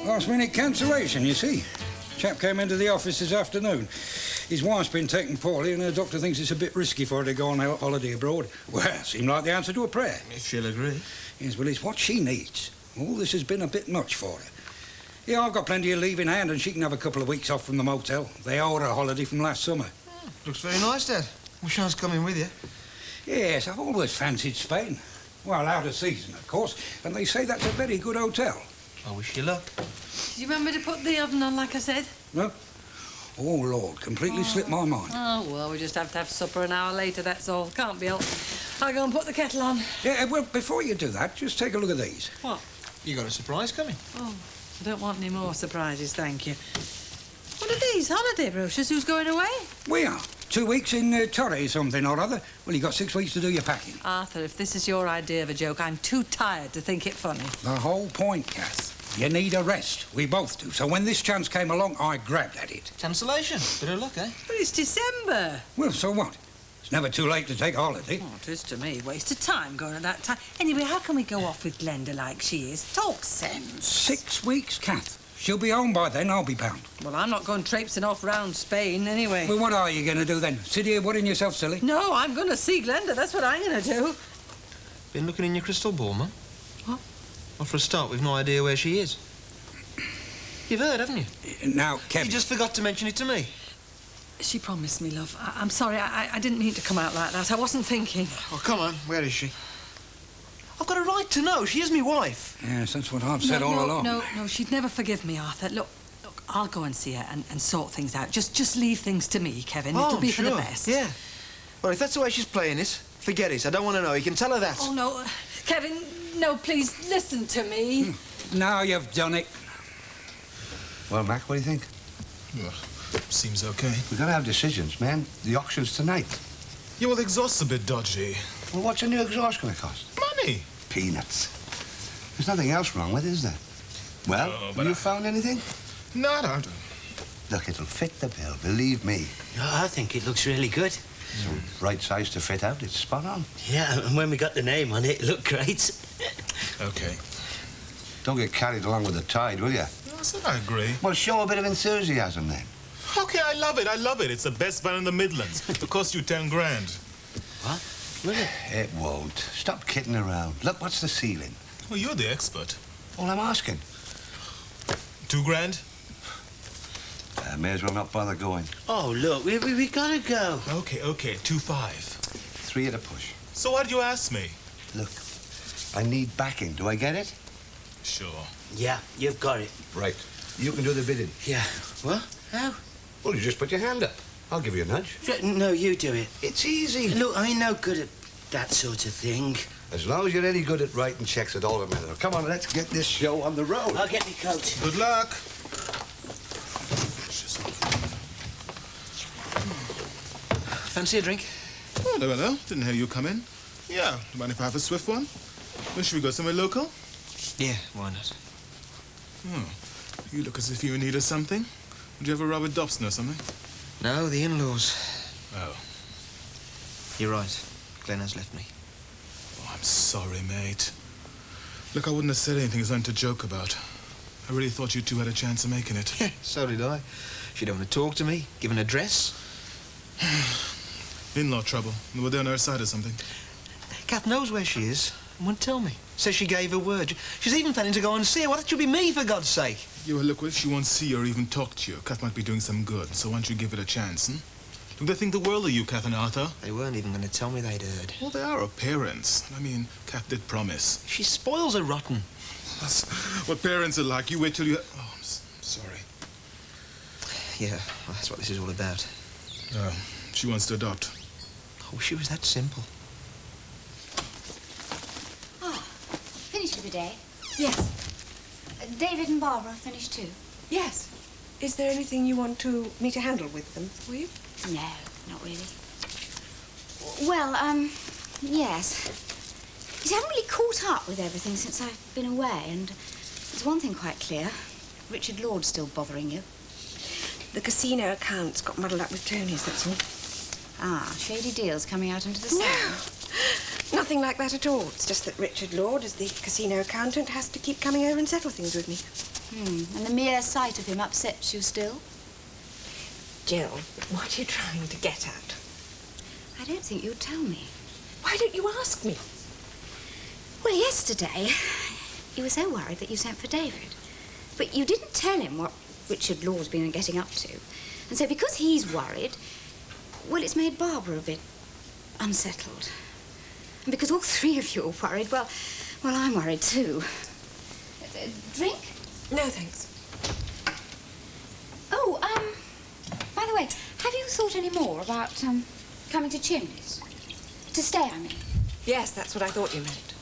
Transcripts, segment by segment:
Last-minute cancellation, you see. Chap came into the office this afternoon. His wife's been taken poorly and her doctor thinks it's a bit risky for her to go on a holiday abroad. Well, seemed like the answer to a prayer. If she'll agree. Yes, well, it's what she needs. All this has been a bit much for her. Yeah, I've got plenty of leave in hand and she can have a couple of weeks off from the motel. They owe her a holiday from last summer. Oh, looks very nice, Dad. Wish I was coming with you. Yes, I've always fancied Spain. Well, out of season, of course, and they say that's a very good hotel. I wish you luck. Do you remember to put the oven on, like I said? No? Oh, Lord, completely slipped my mind. Oh, well, we just have to have supper an hour later, that's all. Can't be helped. I'll go and put the kettle on. Yeah, well, before you do that, just take a look at these. What? You got a surprise coming. Oh, I don't want any more surprises, thank you. What are these? Holiday brochures? Who's going away? We are. 2 weeks in Torre something or other. Well, you got 6 weeks to do your packing. Arthur, if this is your idea of a joke, I'm too tired to think it funny. The whole point, Kath. You need a rest. We both do. So when this chance came along, I grabbed at it. Cancellation. Bit of luck, eh? But it's December. Well, so what? It's never too late to take a holiday. Oh, it is to me. Waste of time going at that time. Anyway, how can we go off with Glenda like she is? Talk sense. 6 weeks, Kath. She'll be home by then, I'll be bound. Well, I'm not going traipsing off round Spain, anyway. Well, what are you going to do then? Sit here worrying yourself silly? No, I'm going to see Glenda. That's what I'm going to do. Been looking in your crystal ball, Mum? What? Well, for a start, we've no idea where she is. You've heard, haven't you? Now, Kevin... You just forgot to mention it to me. She promised me, love. I'm sorry, I didn't mean to come out like that. I wasn't thinking. Oh, come on. Where is she? I've got a right to know. She is my wife. Yes, that's what I've said all along. No, she'd never forgive me, Arthur. Look, I'll go and see her and sort things out. Just leave things to me, Kevin. Oh, it'll be sure. for the best. Yeah. Well, if that's the way she's playing it, forget it. I don't want to know. You can tell her that. Oh, no. Kevin, no, please, listen to me. Now you've done it. Well, Mac, what do you think? Well, seems okay. We've got to have decisions, man. The auction's tonight. Yeah, well, the exhaust's a bit dodgy. Well, what's a new exhaust going to cost? Money. Peanuts. There's nothing else wrong with it, is there? Well, have you found anything? No, I don't. Look, it'll fit the bill, believe me. I think it looks really good. It's the right size to fit out. It's spot on. Yeah, and when we got the name on it, it looked great. Okay. Don't get carried along with the tide, will you? I said I agree. Well, show a bit of enthusiasm, then. Okay, I love it. I love it. It's the best van in the Midlands. It'll cost you 10 grand. What? Will it? It won't. Stop kidding around. Look, what's the ceiling? Well, you're the expert. All I'm asking. 2 grand? May as well not bother going. Oh, look, we gotta go. Okay, 2.5. 3 at a push. So why did you ask me? Look, I need backing. Do I get it? Sure. Yeah, you've got it. Right. You can do the bidding. Yeah. What? How? Well, you just put your hand up. I'll give you a nudge. No, you do it. It's easy. Look, I ain't no good at that sort of thing. As long as you're any good at writing checks at all that matter. Come on, let's get this show on the road. I'll get me coat. Good luck. Fancy a drink? Oh, hello. Didn't hear you come in. Yeah. Do you mind if I have a swift one? Well, should we go somewhere local? Yeah, why not? You look as if you needed something. Would you have a rub with Dobson or something? No, the in-laws. Oh. You're right. Glenn has left me. Oh, I'm sorry, mate. Look, I wouldn't have said anything as something to joke about. I really thought you two had a chance of making it. Yeah, so did I. She don't want to talk to me, give an address. In-law trouble. Were they on her side or something? Kath knows where she is and won't tell me. Says she gave her word. She's even planning to go and see her. Why don't you be me, for God's sake? Yeah, well, look, if she won't see you or even talk to you, Kath might be doing some good, so why don't you give it a chance, Look, they think the world of you, Kath and Arthur. They weren't even going to tell me they'd heard. Well, they are her parents. I mean, Kath did promise. She spoils her rotten. That's what parents are like. You wait till you... Oh, I'm sorry. Yeah, well, that's what this is all about. Oh, she wants to adopt. I wish it was that simple. Oh, finished for the day? Yes. David and Barbara finished too? Yes. Is there anything you want me to handle with them for you? No, not really. Well, yes. You see, I haven't really caught up with everything since I've been away, and there's one thing quite clear. Richard Lord's still bothering you. The casino accounts got muddled up with Tony's, that's all. Ah, shady deals coming out into the sun. Nothing like that at all. It's just that Richard Lord, as the casino accountant, has to keep coming over and settle things with me. And the mere sight of him upsets you still? Jill, what are you trying to get at? I don't think you'd tell me. Why don't you ask me? Well, yesterday, you were so worried that you sent for David. But you didn't tell him what Richard Lord's been getting up to. And so because he's worried, well, it's made Barbara a bit unsettled. And because all three of you are worried, well, I'm worried too. Drink? No, thanks. Oh, by the way, have you thought any more about, coming to Chimneys? To stay, I mean. Yes, that's what I thought you meant.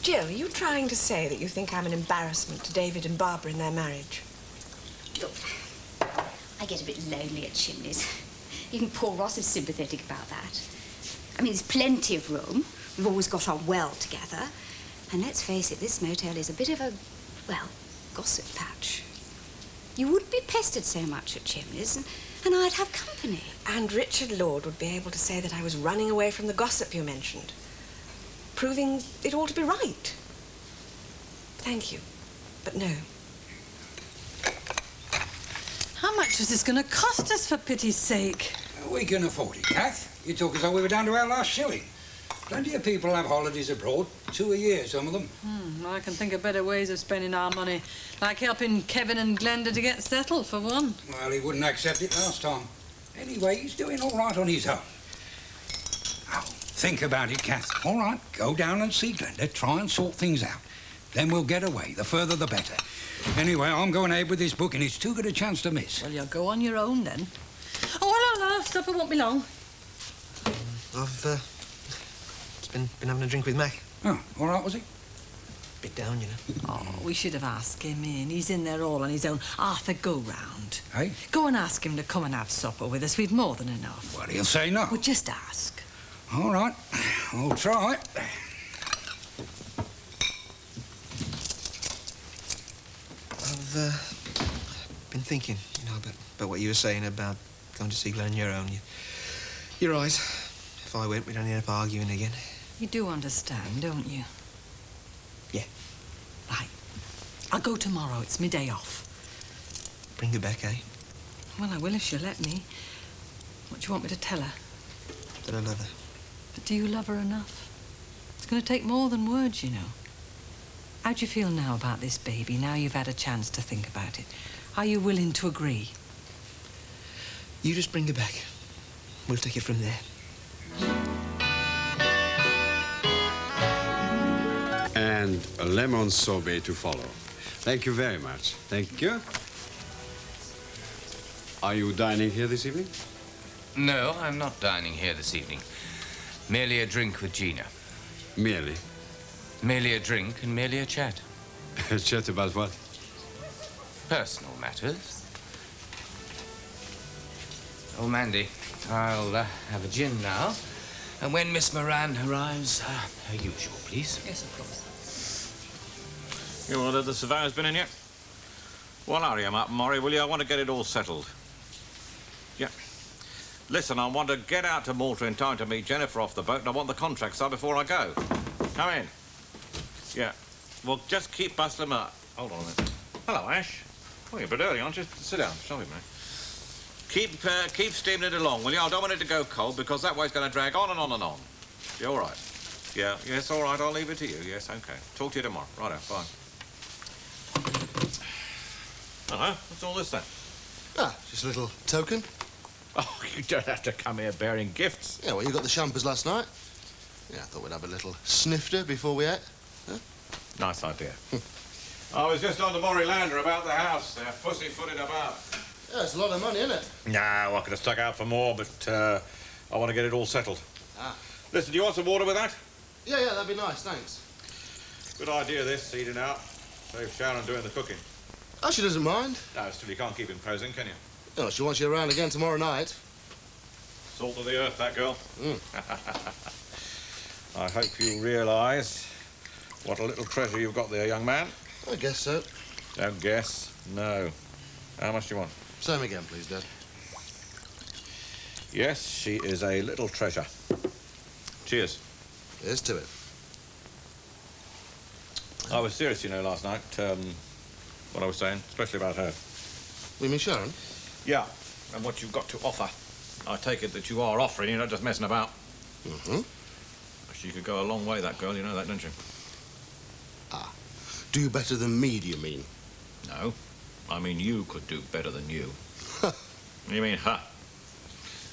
Jill, are you trying to say that you think I'm an embarrassment to David and Barbara in their marriage? Look, I get a bit lonely at Chimneys. Even poor Ross is sympathetic about that. I mean, there's plenty of room. We've always got on well together. And let's face it, this motel is a bit of a, well, gossip patch. You wouldn't be pestered so much at Chimneys, and I'd have company. And Richard Lord would be able to say that I was running away from the gossip you mentioned, proving it all to be right. Thank you, but no. How much is this going to cost us, for pity's sake? We can afford it, Kath. You talk as though we were down to our last shilling. Plenty of people have holidays abroad, 2 a year, some of them. I can think of better ways of spending our money, like helping Kevin and Glenda to get settled, for one. Well, he wouldn't accept it last time. Anyway, he's doing all right on his own. Oh, think about it, Kath. All right, go down and see Glenda, try and sort things out. Then we'll get away. The further, the better. Anyway, I'm going ahead with this book, and it's too good a chance to miss. Well, you'll go on your own, then. Oh, hello, love. Supper won't be long. I've been having a drink with Mac. Oh, all right, was he? Bit down, you know. Oh, we should have asked him in. He's in there all on his own. Arthur, go round. Hey? Go and ask him to come and have supper with us. We've more than enough. Well, he'll say no. Well, just ask. All right, I'll try. I've been thinking, you know, about what you were saying about going to see Glenn on your own. You're right. If I went, we'd only end up arguing again. You do understand, don't you? Yeah. Right. I'll go tomorrow. It's my day off. Bring her back, eh? Well, I will if she'll let me. What do you want me to tell her? That I love her. But do you love her enough? It's going to take more than words, you know. How do you feel now about this baby, now you've had a chance to think about it? Are you willing to agree? You just bring her back. We'll take it from there. And a lemon sorbet to follow. Thank you very much. Thank you. Are you dining here this evening? No, I'm not dining here this evening. Merely a drink with Gina. Merely? Merely a drink and merely a chat. Chat about what? Personal matters. Oh, Mandy, I'll have a gin now. And when Miss Moran arrives, her usual, please. Yes, of course. You know, the surveyor's been in yet? Well, hurry him up, Murray, will you? I want to get it all settled. Yeah. Listen, I want to get out to Malta in time to meet Jennifer off the boat, and I want the contract signed before I go. Come in. Yeah. Well, just keep bustling them up. Hold on a minute. Hello, Ash. Oh, you're a bit early, aren't you? Sit down. Sorry, mate. Keep steaming it along, will you? I don't want it to go cold, because that way it's going to drag on and on and on. You all right? Yeah, yes, all right. I'll leave it to you. Yes, OK. Talk to you tomorrow. Righto, bye. Uh-huh. What's all this, then? Ah, just a little token. Oh, you don't have to come here bearing gifts. Yeah, well, you got the champers last night. Yeah, I thought we'd have a little snifter before we ate. Huh? Nice idea. I was just on to Murray Lander about the house. They're pussyfooted about. Yeah, it's a lot of money, isn't it? No, I could have stuck out for more, but I want to get it all settled. Ah. Listen, do you want some water with that? Yeah, that'd be nice, thanks. Good idea, this, eating out. Save Sharon doing the cooking. Oh, she doesn't mind. No, still you can't keep imposing, can you? Oh, she wants you around again tomorrow night. Salt of the earth, that girl. Mm. I hope you realise what a little treasure you've got there, young man. I guess so. Don't guess. No. How much do you want? Same again, please, Dad. Yes, she is a little treasure. Cheers. Here's to it. I was serious, you know, last night. What I was saying, especially about her. You mean Sharon? Yeah, and what you've got to offer. I take it that you are offering, you're not just messing about. Mm-hmm. She could go a long way, that girl, you know that, don't you? Ah. Do better than me, do you mean? No. I mean, you could do better than you. You mean, huh?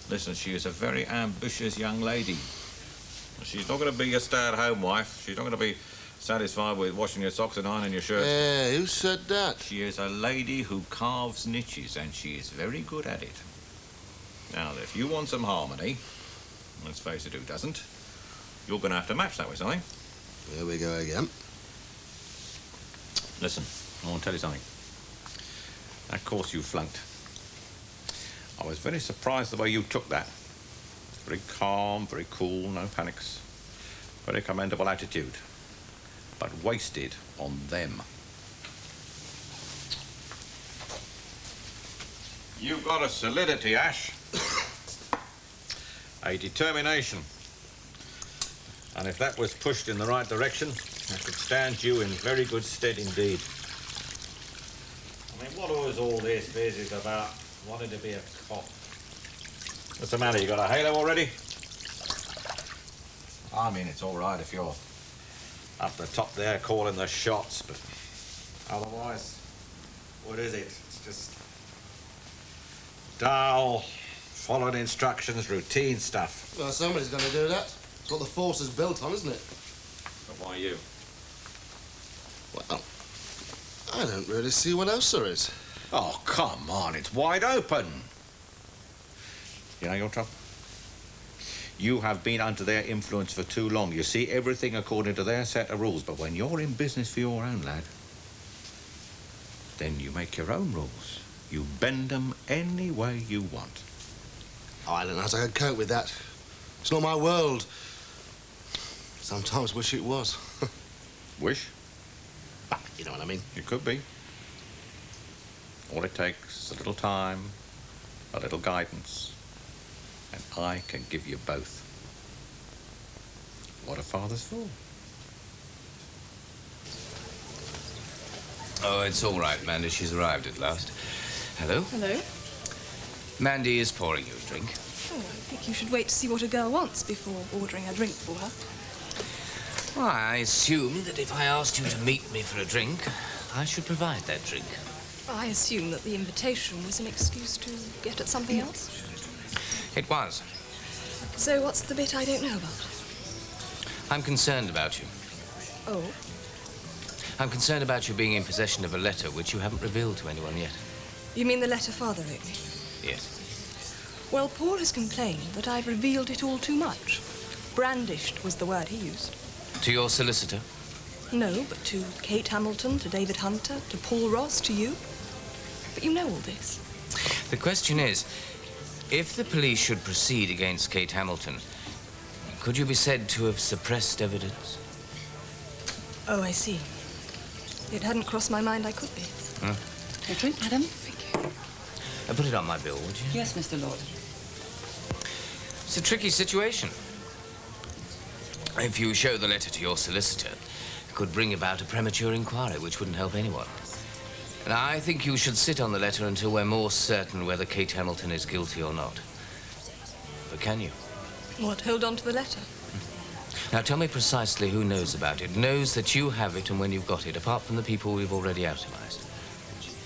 Listen, she is a very ambitious young lady. She's not going to be your stay-at-home wife. She's not going to be satisfied with washing your socks and ironing your shirts. Who said that? She is a lady who carves niches, and she is very good at it. Now, if you want some harmony, let's face it, who doesn't, you're going to have to match that with something. Here we go again. Listen, I want to tell you something. That course you flunked. I was very surprised the way you took that. Very calm, very cool, no panics. Very commendable attitude. But wasted on them. You've got a solidity, Ash. A determination. And if that was pushed in the right direction, that could stand you in very good stead indeed. I mean, what was all this business about wanting to be a cop? What's the matter, you got a halo already? I mean, it's all right if you're up the top there calling the shots, but otherwise, what is it? It's just dull, following instructions, routine stuff. Well, somebody's going to do that. It's what the force is built on, isn't it? But why you? Well, I don't really see what else there is. Oh, come on, it's wide open. You know your trouble? You have been under their influence for too long. You see everything according to their set of rules, but when you're in business for your own, lad, then you make your own rules. You bend them any way you want. Oh, I don't know how I could cope with that. It's not my world. Sometimes wish it was. Wish? Bah, you know what I mean. It could be. All it takes is a little time, a little guidance, and I can give you both. What are fathers for? Oh, it's all right, Mandy. She's arrived at last. Hello? Hello. Mandy is pouring you a drink. Oh, I think you should wait to see what a girl wants before ordering a drink for her. Well, I assumed that if I asked you to meet me for a drink, I should provide that drink. I assume that the invitation was an excuse to get at something else. It was. So what's the bit I don't know about? I'm concerned about you. Oh? I'm concerned about you being in possession of a letter which you haven't revealed to anyone yet. You mean the letter Father wrote me? Yes. Well, Paul has complained that I've revealed it all too much. Brandished was the word he used. To your solicitor? No, but to Kate Hamilton, to David Hunter, to Paul Ross, to you. But you know all this. The question is, if the police should proceed against Kate Hamilton, could you be said to have suppressed evidence? Oh, I see. It hadn't crossed my mind I could be. Huh? A drink, madam? Thank you. Put it on my bill, would you? Yes, Mr. Lord. It's a tricky situation. If you show the letter to your solicitor, it could bring about a premature inquiry, which wouldn't help anyone. And I think you should sit on the letter until we're more certain whether Kate Hamilton is guilty or not. But can you? What, hold on to the letter? Now, tell me precisely who knows about it, knows that you have it and when you've got it, apart from the people we've already itemized.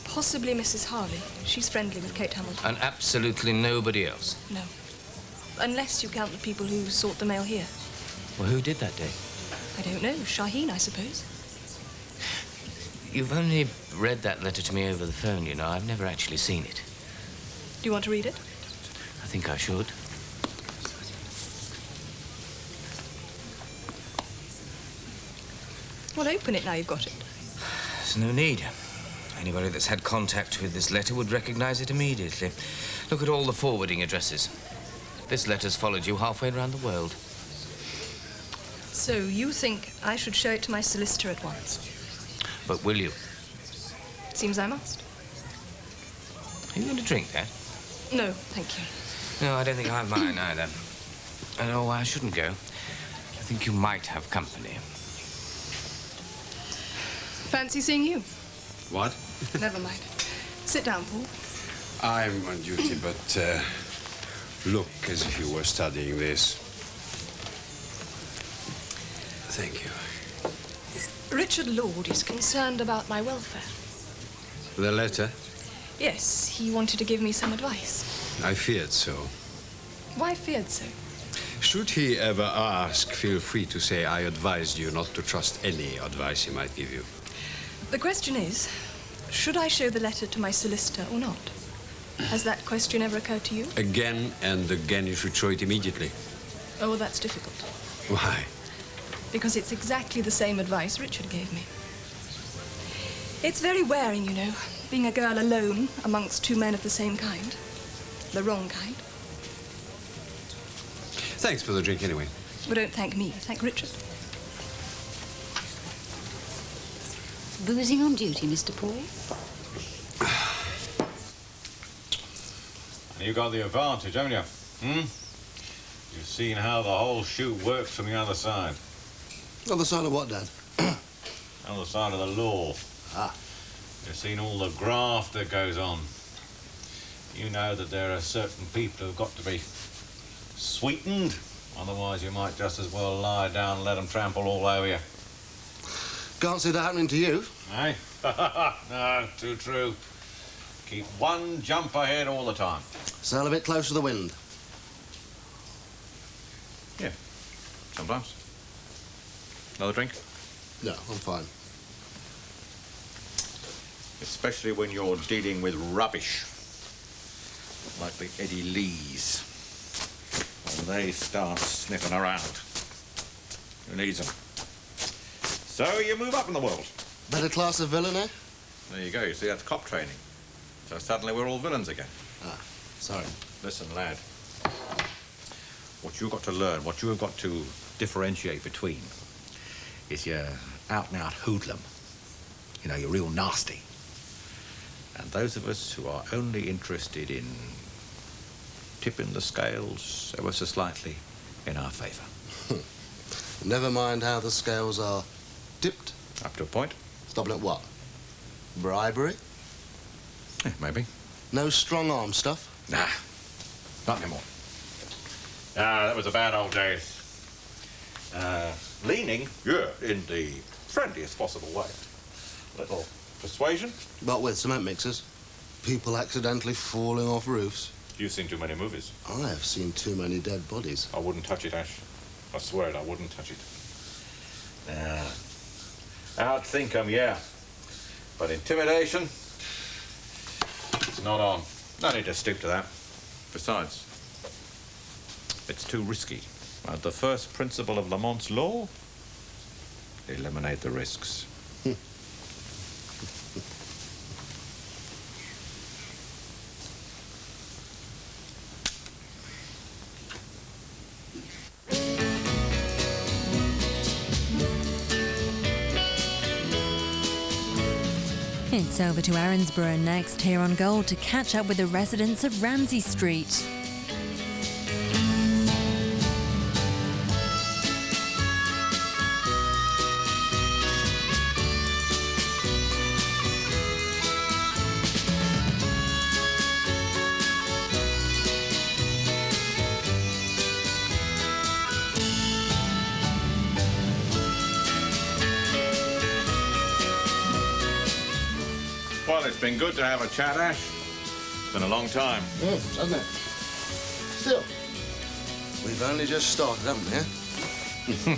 Possibly Mrs. Harvey. She's friendly with Kate Hamilton. And absolutely nobody else? No. Unless you count the people who sort the mail here. Well, who did that day? I don't know. Shaheen, I suppose. You've only read that letter to me over the phone, you know. I've never actually seen it. Do you want to read it? I think I should. Well, open it now you've got it. There's no need. Anybody that's had contact with this letter would recognize it immediately. Look at all the forwarding addresses. This letter's followed you halfway around the world. So you think I should show it to my solicitor at once? But will you? Seems I must. Are you going to drink that? No, thank you. No, I don't think I have mine either. And oh, I shouldn't go. think you might have company. Fancy seeing you. What? Never mind. Sit down, Paul. I'm on duty, but look as if you were studying this. Thank you. Richard Lord is concerned about my welfare. The letter? Yes, he wanted to give me some advice. I feared so. Why feared so? Should he ever ask, feel free to say I advised you not to trust any advice he might give you. The question is, should I show the letter to my solicitor or not? Has that question ever occurred to you? Again and again you should show it immediately. Oh, well, that's difficult. Why? Because it's exactly the same advice Richard gave me. It's very wearing, you know, being a girl alone amongst two men of the same kind. The wrong kind. Thanks for the drink anyway. Well, don't thank me. Thank Richard. Boozing on duty, Mr. Paul? You got the advantage, haven't you? You've seen how the whole shoot works from the other side. Other side of what, Dad? Other side of the law. Ah. You've seen all the graft that goes on. You know that there are certain people who've got to be sweetened. Otherwise, you might just as well lie down and let them trample all over you. Can't see that happening to you. Eh? No, too true. Keep one jump ahead all the time. Sail a bit close to the wind. Yeah, sometimes. Another drink? No, I'm fine. Especially when you're dealing with rubbish. Like the Eddie Lees. When they start sniffing around. Who needs them? So you move up in the world. Better class of villain, eh? There you go. You see, that's cop training. So suddenly we're all villains again. Ah, sorry. Listen, lad. What you've got to learn, what you've got to differentiate between is your out-and-out hoodlum. You know, you're real nasty. And those of us who are only interested in tipping the scales ever so slightly in our favour. Never mind how the scales are tipped. Up to a point. Stopping at what? Bribery? Yeah, maybe. No strong-arm stuff? Nah, not anymore. That was the bad old days. Leaning, yeah, in the friendliest possible way. Little persuasion. But with cement mixers. People accidentally falling off roofs. You've seen too many movies. I have seen too many dead bodies. I wouldn't touch it, Ash. I swear it, I wouldn't touch it. Outthink 'em, yeah. But intimidation, it's not on. No need to stoop to that. Besides, it's too risky. And the first principle of Lamont's law, eliminate the risks. It's over to Arensborough next, here on Gold, to catch up with the residents of Ramsay Street. Well, it's been good to have a chat, Ash. It's been a long time. Hasn't it? Still, we've only just started, haven't we?